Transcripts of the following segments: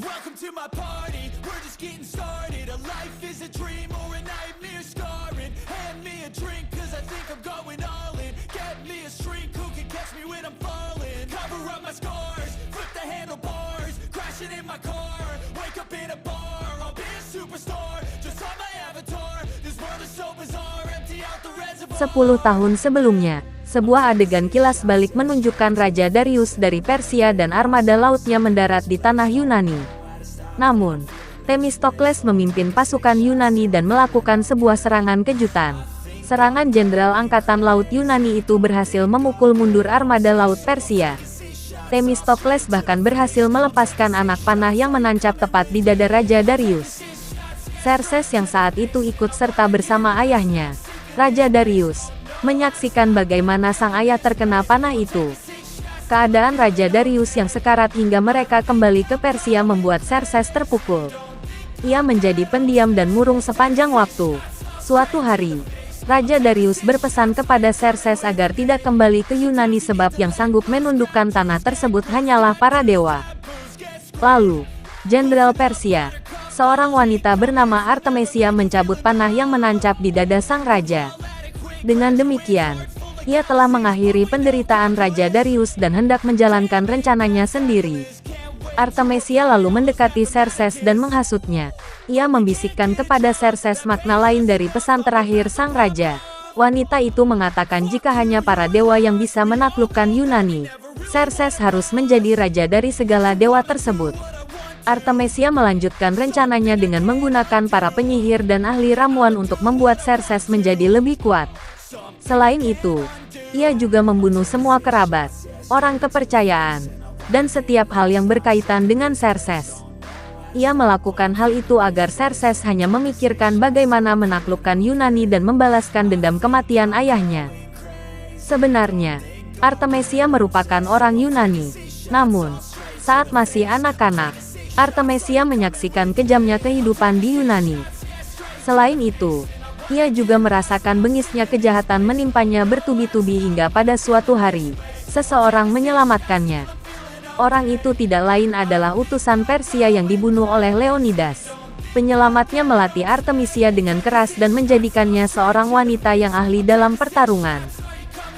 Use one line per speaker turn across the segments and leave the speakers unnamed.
Welcome to my party, we're just getting started. A life is a dream or a nightmare scarring. Hand me a drink cause I think I'm going all in. Get me a shrink who can catch me when I'm falling. Cover up my scars, flip the handlebars. Crashing in my car, wake up in a bar. I'll be a superstar, just on my avatar. This world is so bizarre, empty out the reservoir.
10 tahun sebelumnya, sebuah adegan kilas balik menunjukkan Raja Darius dari Persia dan armada lautnya mendarat di tanah Yunani. Namun, Themistokles memimpin pasukan Yunani dan melakukan sebuah serangan kejutan. Serangan Jenderal Angkatan Laut Yunani itu berhasil memukul mundur armada laut Persia. Themistokles bahkan berhasil melepaskan anak panah yang menancap tepat di dada Raja Darius. Xerxes yang saat itu ikut serta bersama ayahnya, Raja Darius, menyaksikan bagaimana sang ayah terkena panah itu. Keadaan Raja Darius yang sekarat hingga mereka kembali ke Persia membuat Xerxes terpukul. Ia menjadi pendiam dan murung sepanjang waktu. Suatu hari, Raja Darius berpesan kepada Xerxes agar tidak kembali ke Yunani sebab yang sanggup menundukkan tanah tersebut hanyalah para dewa. Lalu, Jenderal Persia, seorang wanita bernama Artemisia mencabut panah yang menancap di dada sang raja. Dengan demikian, ia telah mengakhiri penderitaan Raja Darius dan hendak menjalankan rencananya sendiri. Artemisia lalu mendekati Xerxes dan menghasutnya. Ia membisikkan kepada Xerxes makna lain dari pesan terakhir sang raja. Wanita itu mengatakan jika hanya para dewa yang bisa menaklukkan Yunani, Xerxes harus menjadi raja dari segala dewa tersebut. Artemisia melanjutkan rencananya dengan menggunakan para penyihir dan ahli ramuan untuk membuat Xerxes menjadi lebih kuat. Selain itu, ia juga membunuh semua kerabat, orang kepercayaan, dan setiap hal yang berkaitan dengan Xerxes. Ia melakukan hal itu agar Xerxes hanya memikirkan bagaimana menaklukkan Yunani dan membalaskan dendam kematian ayahnya. Sebenarnya, Artemisia merupakan orang Yunani. Namun, saat masih anak-anak, Artemisia menyaksikan kejamnya kehidupan di Yunani. Selain itu, ia juga merasakan bengisnya kejahatan menimpanya bertubi-tubi hingga pada suatu hari, seseorang menyelamatkannya. Orang itu tidak lain adalah utusan Persia yang dibunuh oleh Leonidas. Penyelamatnya melatih Artemisia dengan keras dan menjadikannya seorang wanita yang ahli dalam pertarungan.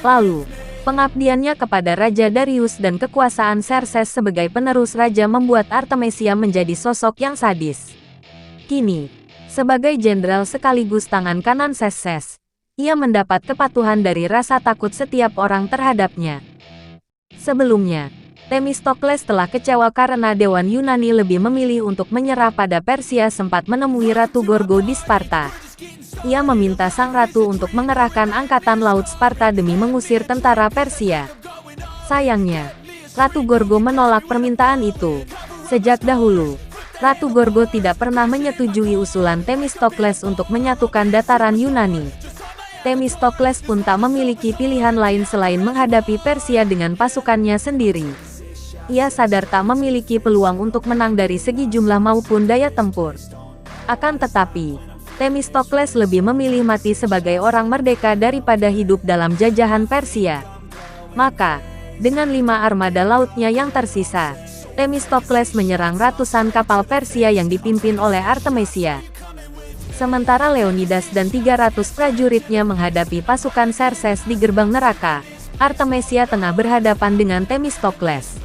Lalu, pengabdiannya kepada Raja Darius dan kekuasaan Xerxes sebagai penerus raja membuat Artemisia menjadi sosok yang sadis. Kini, sebagai jenderal sekaligus tangan kanan Xerxes, ia mendapat kepatuhan dari rasa takut setiap orang terhadapnya. Sebelumnya, Themistokles telah kecewa karena Dewan Yunani lebih memilih untuk menyerah pada Persia sempat menemui Ratu Gorgo di Sparta. Ia meminta sang ratu untuk mengerahkan angkatan laut Sparta demi mengusir tentara Persia. Sayangnya, Ratu Gorgo menolak permintaan itu. Sejak dahulu, Ratu Gorgo tidak pernah menyetujui usulan Themistokles untuk menyatukan dataran Yunani. Themistokles pun tak memiliki pilihan lain selain menghadapi Persia dengan pasukannya sendiri. Ia sadar tak memiliki peluang untuk menang dari segi jumlah maupun daya tempur. Akan tetapi, Themistokles lebih memilih mati sebagai orang merdeka daripada hidup dalam jajahan Persia. Maka, dengan 5 armada lautnya yang tersisa, Themistokles menyerang ratusan kapal Persia yang dipimpin oleh Artemisia. Sementara Leonidas dan 300 prajuritnya menghadapi pasukan Xerxes di gerbang neraka, Artemisia tengah berhadapan dengan Themistokles.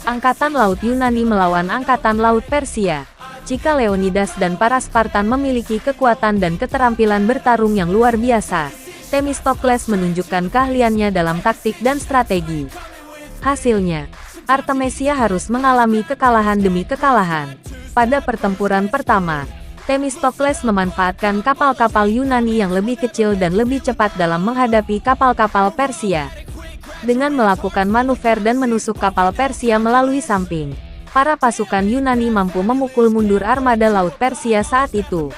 Angkatan Laut Yunani melawan Angkatan Laut Persia. Jika Leonidas dan para Spartan memiliki kekuatan dan keterampilan bertarung yang luar biasa, Themistokles menunjukkan keahliannya dalam taktik dan strategi. Hasilnya, Artemisia harus mengalami kekalahan demi kekalahan. Pada pertempuran pertama, Themistokles memanfaatkan kapal-kapal Yunani yang lebih kecil dan lebih cepat dalam menghadapi kapal-kapal Persia. Dengan melakukan manuver dan menusuk kapal Persia melalui samping, para pasukan Yunani mampu memukul mundur armada laut Persia saat itu.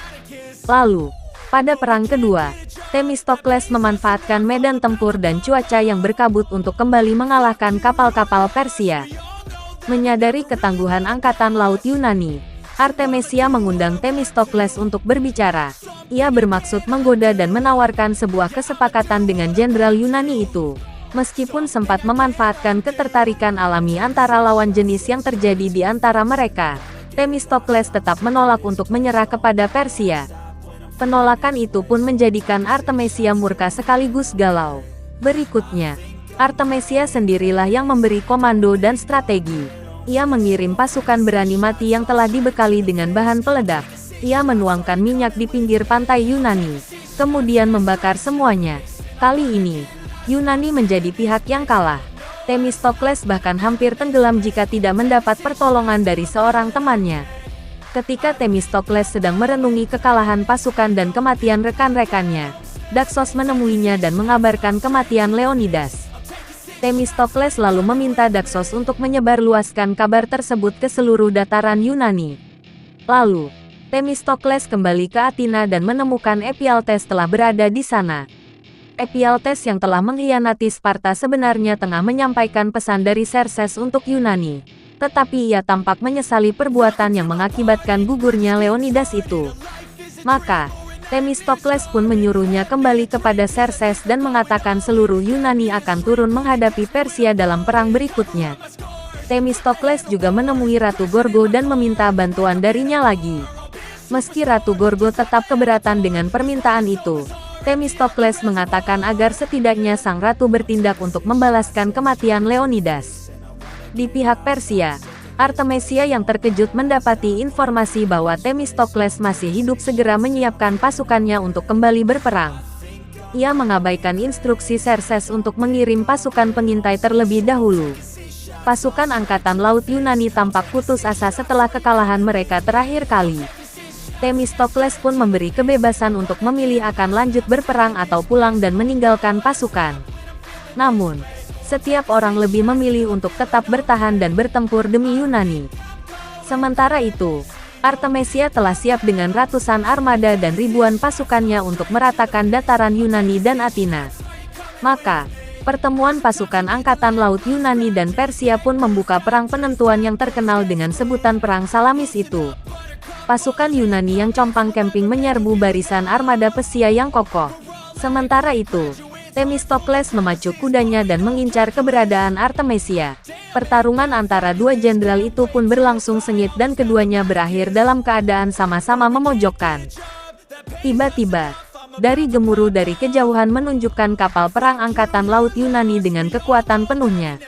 Lalu, pada perang kedua, Themistokles memanfaatkan medan tempur dan cuaca yang berkabut untuk kembali mengalahkan kapal-kapal Persia. Menyadari ketangguhan angkatan laut Yunani, Artemisia mengundang Themistokles untuk berbicara. Ia bermaksud menggoda dan menawarkan sebuah kesepakatan dengan jenderal Yunani itu. Meskipun sempat memanfaatkan ketertarikan alami antara lawan jenis yang terjadi di antara mereka, Themistokles tetap menolak untuk menyerah kepada Persia. Penolakan itu pun menjadikan Artemisia murka sekaligus galau. Berikutnya, Artemisia sendirilah yang memberi komando dan strategi. Ia mengirim pasukan berani mati yang telah dibekali dengan bahan peledak. Ia menuangkan minyak di pinggir pantai Yunani, kemudian membakar semuanya. Kali ini, Yunani menjadi pihak yang kalah. Themistokles bahkan hampir tenggelam jika tidak mendapat pertolongan dari seorang temannya. Ketika Themistokles sedang merenungi kekalahan pasukan dan kematian rekan-rekannya, Daxos menemuinya dan mengabarkan kematian Leonidas. Themistokles lalu meminta Daxos untuk menyebarluaskan kabar tersebut ke seluruh dataran Yunani. Lalu, Themistokles kembali ke Athena dan menemukan Ephialtes telah berada di sana. Ephialtes yang telah mengkhianati Sparta sebenarnya tengah menyampaikan pesan dari Xerxes untuk Yunani. Tetapi ia tampak menyesali perbuatan yang mengakibatkan gugurnya Leonidas itu. Maka, Themistokles pun menyuruhnya kembali kepada Xerxes dan mengatakan seluruh Yunani akan turun menghadapi Persia dalam perang berikutnya. Themistokles juga menemui Ratu Gorgo dan meminta bantuan darinya lagi. Meski Ratu Gorgo tetap keberatan dengan permintaan itu, Themistokles mengatakan agar setidaknya sang ratu bertindak untuk membalaskan kematian Leonidas. Di pihak Persia, Artemisia yang terkejut mendapati informasi bahwa Themistokles masih hidup segera menyiapkan pasukannya untuk kembali berperang. Ia mengabaikan instruksi Xerxes untuk mengirim pasukan pengintai terlebih dahulu. Pasukan Angkatan Laut Yunani tampak putus asa setelah kekalahan mereka terakhir kali. Themistokles pun memberi kebebasan untuk memilih akan lanjut berperang atau pulang dan meninggalkan pasukan. Namun, setiap orang lebih memilih untuk tetap bertahan dan bertempur demi Yunani. Sementara itu, Artemisia telah siap dengan ratusan armada dan ribuan pasukannya untuk meratakan dataran Yunani dan Athena. Maka, pertemuan pasukan Angkatan Laut Yunani dan Persia pun membuka perang penentuan yang terkenal dengan sebutan Perang Salamis itu. Pasukan Yunani yang compang camping menyerbu barisan armada Persia yang kokoh. Sementara itu, Themistokles memacu kudanya dan mengincar keberadaan Artemisia. Pertarungan antara dua jenderal itu pun berlangsung sengit dan keduanya berakhir dalam keadaan sama-sama memojokkan. Tiba-tiba, dari gemuruh dari kejauhan menunjukkan kapal perang Angkatan Laut Yunani dengan kekuatan penuhnya.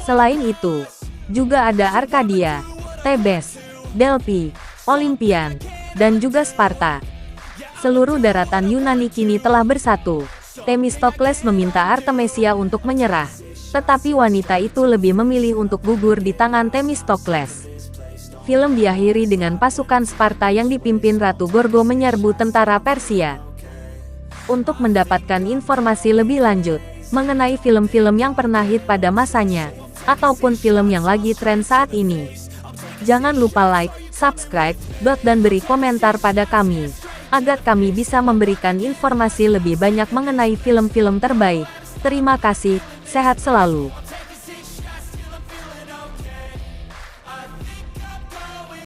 Selain itu, juga ada Arkadia, Thebes, Delphi, Olimpian, dan juga Sparta. Seluruh daratan Yunani kini telah bersatu. Themistokles meminta Artemisia untuk menyerah, tetapi wanita itu lebih memilih untuk gugur di tangan Themistokles. Film diakhiri dengan pasukan Sparta yang dipimpin Ratu Gorgo menyerbu tentara Persia. Untuk mendapatkan informasi lebih lanjut mengenai film-film yang pernah hit pada masanya, ataupun film yang lagi tren saat ini, jangan lupa like, subscribe, dan beri komentar pada kami, agar kami bisa memberikan informasi lebih banyak mengenai film-film terbaik. Terima kasih, sehat selalu.